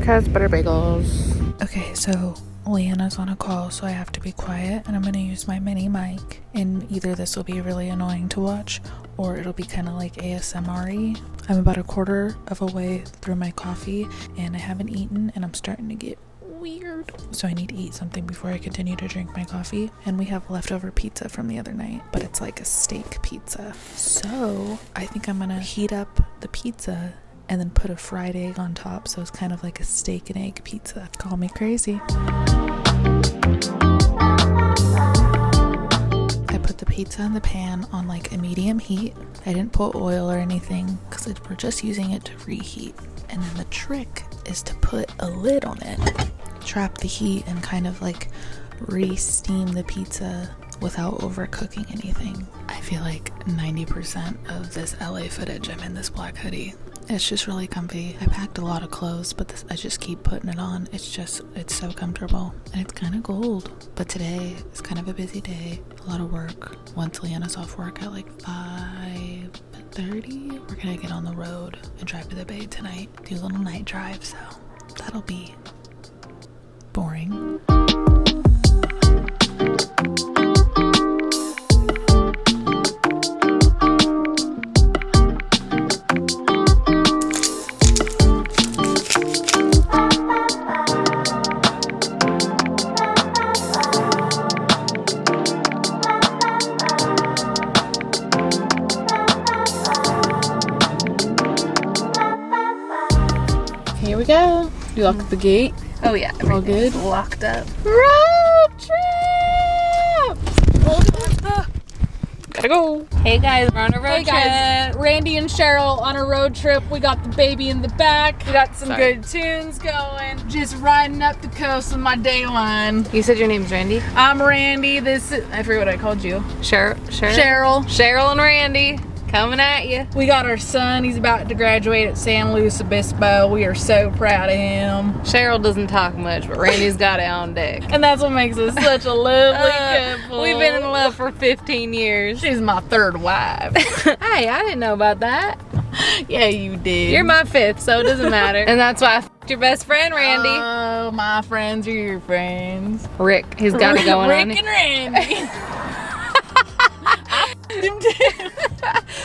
has butter bagels. Okay, so Leanna's on a call, so I have to be quiet, and I'm gonna use my mini mic, and either this will be really annoying to watch or it'll be kind of like ASMR-y. I'm about a quarter of a way through my coffee and I haven't eaten and I'm starting to get weird, so I need to eat something before I continue to drink my coffee. And we have leftover pizza from the other night, but it's like a steak pizza, so I think I'm gonna heat up the pizza and then put a fried egg on top, so it's kind of like a steak and egg pizza. Call me crazy. I put the pizza in the pan on like a medium heat. I didn't put oil or anything because we're just using it to reheat. And then the trick is to put a lid on it, trap the heat, and kind of like re-steam the pizza without overcooking anything. I feel like 90% of this LA footage I'm in this black hoodie. It's just really comfy. I packed a lot of clothes, but I just keep putting it on. It's so comfortable, and it's kind of gold. But today is kind of a busy day, a lot of work. Once Leanna's off work at like 5:30, we're gonna get on the road and drive to the bay tonight, do a little night drive, so that'll be boring. Here we go. You locked the gate? Oh yeah, all good. Locked up. Road trip! Gotta go. Hey guys, we're on a road Hey guys, trip. Randy and Cheryl on a road trip. We got the baby in the back. We got some good tunes going. Just riding up the coast with my day one. You said your name's Randy? I'm Randy. I forget what I called you. Cheryl and Randy coming at you. We got our son. He's about to graduate at San Luis Obispo. We are so proud of him. Cheryl doesn't talk much, but Randy's got it on deck. And that's what makes us such a lovely couple. We've been in love for 15 years. She's my third wife. Hey, I didn't know about that. Yeah, you did. You're my fifth, so it doesn't matter. And that's why I f***ed your best friend, Randy. Oh, my friends are your friends. Rick, he's got it going on. Rick and Randy. Him too.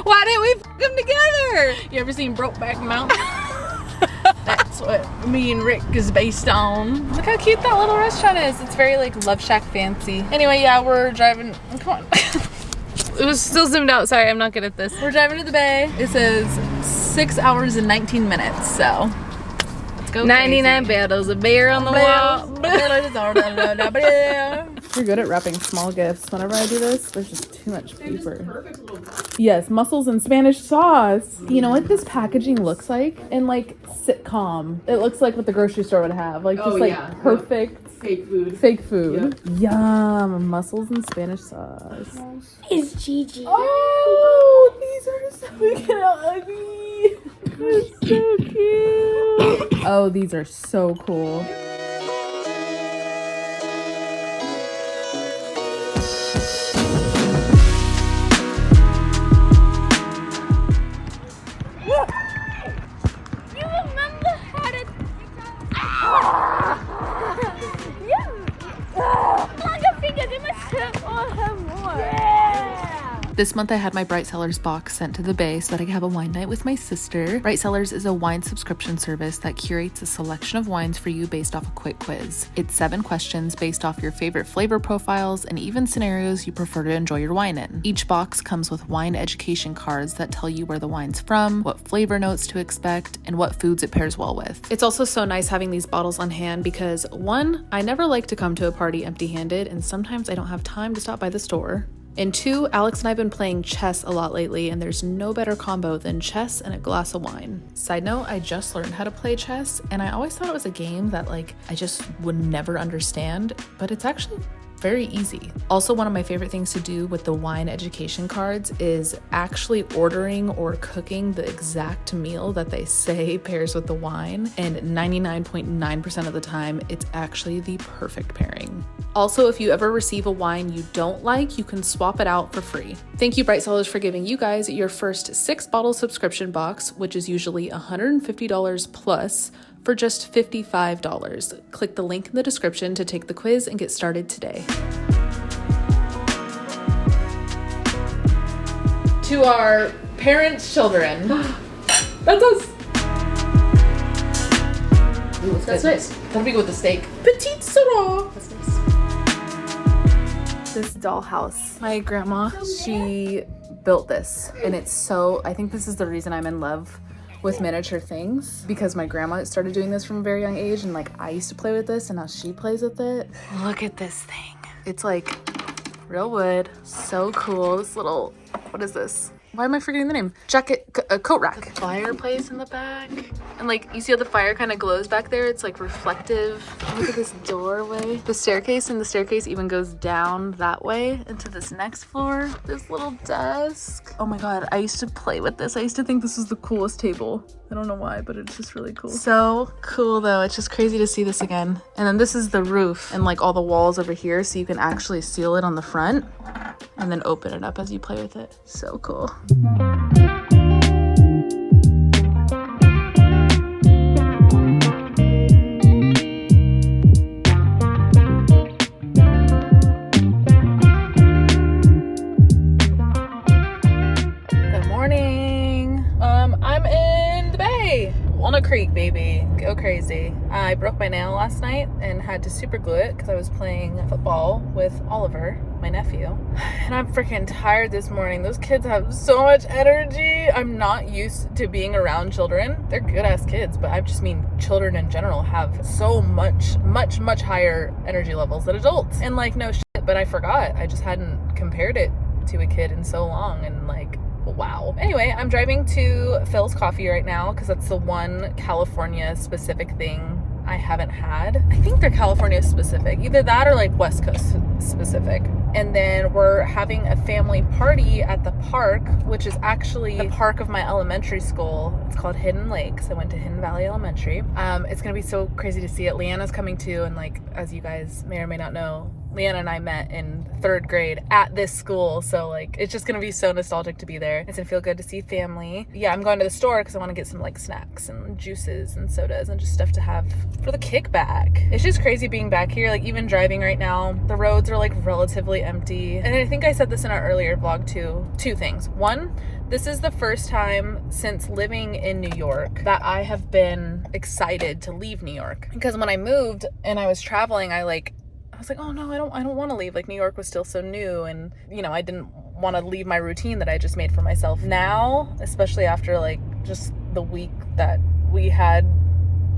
Why didn't we f*** them together? You ever seen Brokeback Mountain? That's what me and Rick is based on. Look how cute that little restaurant is. It's very like Love Shack fancy. Anyway, yeah, we're driving. Come on. It was still zoomed out. Sorry, I'm not good at this. We're driving to the bay. It says 6 hours and 19 minutes, so let's go 99 battles, a bear on the wall. You're good at wrapping small gifts. Whenever I do this, there's just too much paper. Yes, mussels and Spanish sauce. You know what this packaging looks like? In like sitcom. It looks like what the grocery store would have. Like just perfect fake food. Fake food. Yep. Yum. Mussels and Spanish sauce. It's Gigi. Oh, these are so ugly. They're so cute. Oh, these are so cool. This month I had my Bright Cellars box sent to the bay so that I could have a wine night with my sister. Bright Cellars is a wine subscription service that curates a selection of wines for you based off a quick quiz. It's 7 questions based off your favorite flavor profiles and even scenarios you prefer to enjoy your wine in. Each box comes with wine education cards that tell you where the wine's from, what flavor notes to expect, and what foods it pairs well with. It's also so nice having these bottles on hand because 1, I never like to come to a party empty-handed, and sometimes I don't have time to stop by the store. And 2, Alex and I have been playing chess a lot lately, and there's no better combo than chess and a glass of wine. Side note, I just learned how to play chess, and I always thought it was a game that I just would never understand, but it's actually very easy. Also, one of my favorite things to do with the wine education cards is actually ordering or cooking the exact meal that they say pairs with the wine, and 99.9% of the time, it's actually the perfect pairing. Also, if you ever receive a wine you don't like, you can swap it out for free. Thank you, Bright Cellars, for giving you guys your first 6-bottle subscription box, which is usually $150 plus for just $55. Click the link in the description to take the quiz and get started today. To our parents' children. That's us. Ooh, that's nice. That'll be good with the steak. Petite Sirah. That's nice. This dollhouse. My grandma, she built this, and it's so, I think this is the reason I'm in love with miniature things, because my grandma started doing this from a very young age, and like I used to play with this, and now she plays with it. Look at this thing. It's like real wood. So cool. This little, what is this? Why am I forgetting the name? Coat rack. The fireplace in the back. And like, you see how the fire kind of glows back there? It's like reflective. Look at this doorway. The staircase, and the staircase even goes down that way into this next floor. This little desk. Oh my God, I used to play with this. I used to think this was the coolest table. I don't know why, but it's just really cool. So cool though. It's just crazy to see this again. And then this is the roof and like all the walls over here, so you can actually seal it on the front and then open it up as you play with it. So cool. Walnut Creek, baby. Go crazy. I broke my nail last night and had to super glue it because I was playing football with Oliver, my nephew. And I'm freaking tired this morning. Those kids have so much energy. I'm not used to being around children. They're good ass kids, but I just mean children in general have so much higher energy levels than adults. And like, no shit, but I forgot. I just hadn't compared it to a kid in so long, and like, wow. Anyway, I'm driving to Phil's Coffee right now because that's the one California specific thing I haven't had. I think they're California specific, either that or like West Coast specific. And then we're having a family party at the park, which is actually the park of my elementary school. It's called Hidden Lakes. I went to Hidden Valley Elementary. It's gonna be so crazy to see it. Leanna's coming too, and like, as you guys may or may not know, Leanna and I met in 3rd grade at this school, so like, it's just gonna be so nostalgic to be there. It's gonna feel good to see family. Yeah, I'm going to the store because I want to get some like snacks and juices and sodas and just stuff to have for the kickback. It's just crazy being back here. Like, even driving right now, the roads are like relatively empty. And I think I said this in our earlier vlog too. 2 things. 1, this is the first time since living in New York that I have been excited to leave New York. Because when I moved and I was traveling, I was like, oh no, I don't want to leave. Like, New York was still so new, and you know, I didn't want to leave my routine that I just made for myself. Now, especially after like just the week that we had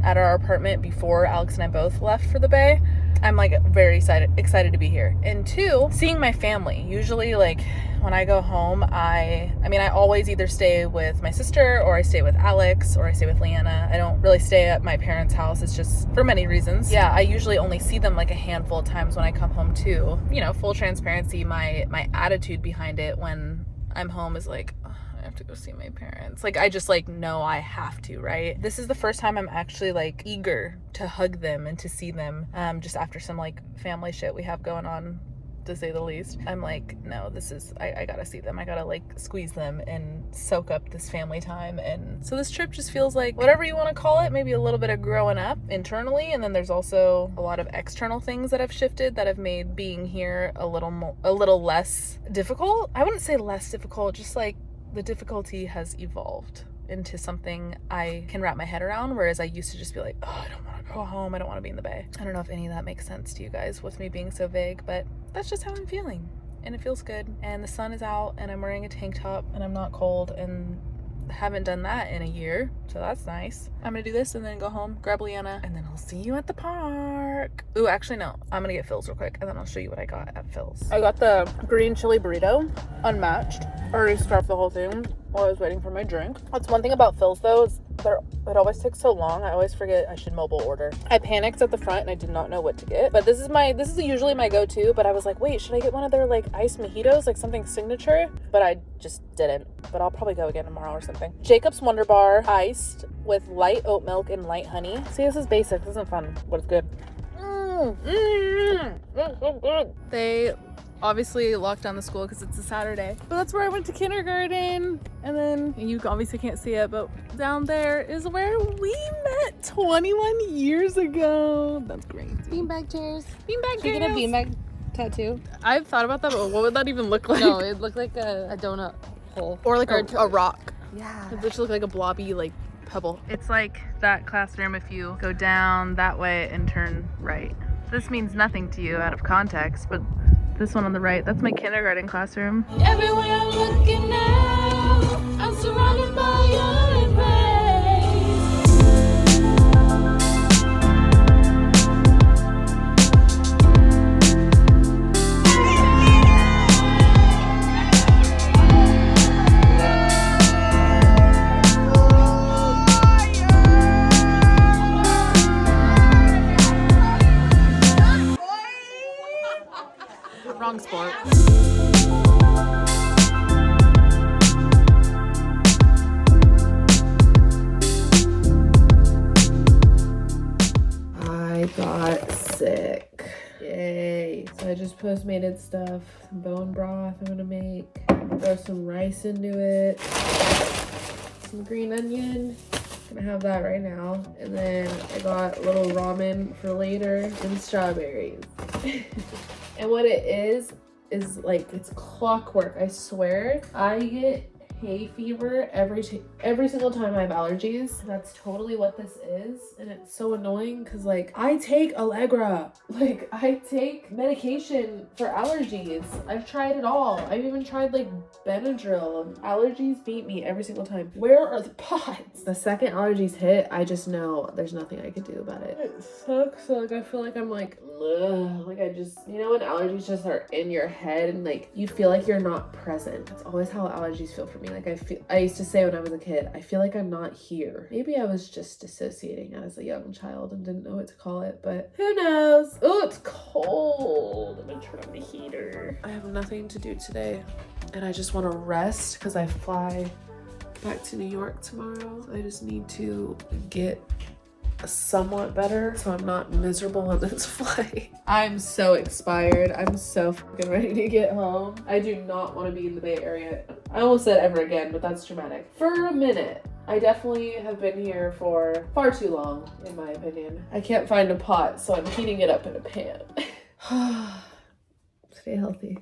at our apartment before Alex and I both left for the Bay, I'm like very excited to be here. And 2, seeing my family. Usually like when I go home, I always either stay with my sister, or I stay with Alex, or I stay with Leanna. I don't really stay at my parents' house. It's just for many reasons. Yeah, I usually only see them like a handful of times when I come home too. You know, full transparency, my attitude behind it when I'm home is like, I have to go see my parents. Like, I just like know I have to, right? This is the first time I'm actually like eager to hug them and to see them, just after some like family shit we have going on, to say the least. I'm like, no, this is, I gotta see them. I gotta like squeeze them and soak up this family time. And so this trip just feels like, whatever you want to call it, maybe a little bit of growing up internally, and then there's also a lot of external things that have shifted that have made being here a little less difficult. I wouldn't say less difficult, just like the difficulty has evolved into something I can wrap my head around, whereas I used to just be like, oh, I don't want to go home, I don't want to be in the Bay. I don't know if any of that makes sense to you guys with me being so vague, but that's just how I'm feeling, and it feels good. And the sun is out, and I'm wearing a tank top, and I'm not cold, and haven't done that in a year, so that's nice. I'm gonna do this and then go home, grab Leanna, and then I'll see you at the park. Ooh, actually no, I'm gonna get Phil's real quick, and then I'll show you what I got at Phil's. I got the green chili burrito, unmatched. I already scarfed the whole thing while I was waiting for my drink. That's one thing about Phil's though, is it always takes so long. I always forget I should mobile order. I panicked at the front and I did not know what to get, but this is usually my go-to, but I was like, wait, should I get one of their like iced mojitos, like something signature? But I just didn't, but I'll probably go again tomorrow or something. Jacob's Wonder Bar, iced with light oat milk and light honey. See, this is basic, this isn't fun, but it's good. It's so good. They obviously locked down the school because it's a Saturday, but that's where I went to kindergarten. And then you obviously can't see it, but down there is where we met 21 years ago. That's crazy. Beanbag chairs. Beanbag Should we get a beanbag tattoo? I've thought about that, but what would that even look like? No, it'd look like a donut hole. Or like a rock. Yeah. It just look like a blobby like pebble. It's like that classroom if you go down that way and turn right. This means nothing to you out of context, but this one on the right, that's my kindergarten classroom. Everywhere I'm looking now, I'm surrounded by your embrace. Wrong sport. I got sick. Yay. So I just postmated stuff. Some bone broth I'm gonna make. Throw some rice into it. Some green onion. Gonna have that right now. And then I got a little ramen for later and strawberries. And what it is like, it's clockwork. I swear. I get hay fever every single time I have allergies. That's totally what this is. And it's so annoying because like I take Allegra. Like I take medication for allergies. I've tried it all. I've even tried like Benadryl. Allergies beat me every single time. Where are the pods? The second allergies hit, I just know there's nothing I could do about it. It sucks. Like I feel like I'm like, ugh. Like I just, you know when allergies just are in your head and like you feel like you're not present. That's always how allergies feel for me. Like I used to say when I was a kid, I feel like I'm not here. Maybe I was just dissociating as a young child and didn't know what to call it, but who knows? Oh, it's cold. I'm gonna turn on the heater. I have nothing to do today and I just want to rest because I fly back to New York tomorrow. I just need to get somewhat better so I'm not miserable on this flight. I'm so expired. I'm so fucking ready to get home. I do not want to be in the Bay Area. I almost said ever again, but that's dramatic. For a minute. I definitely have been here for far too long, in my opinion. I can't find a pot, so I'm heating it up in a pan. Stay healthy.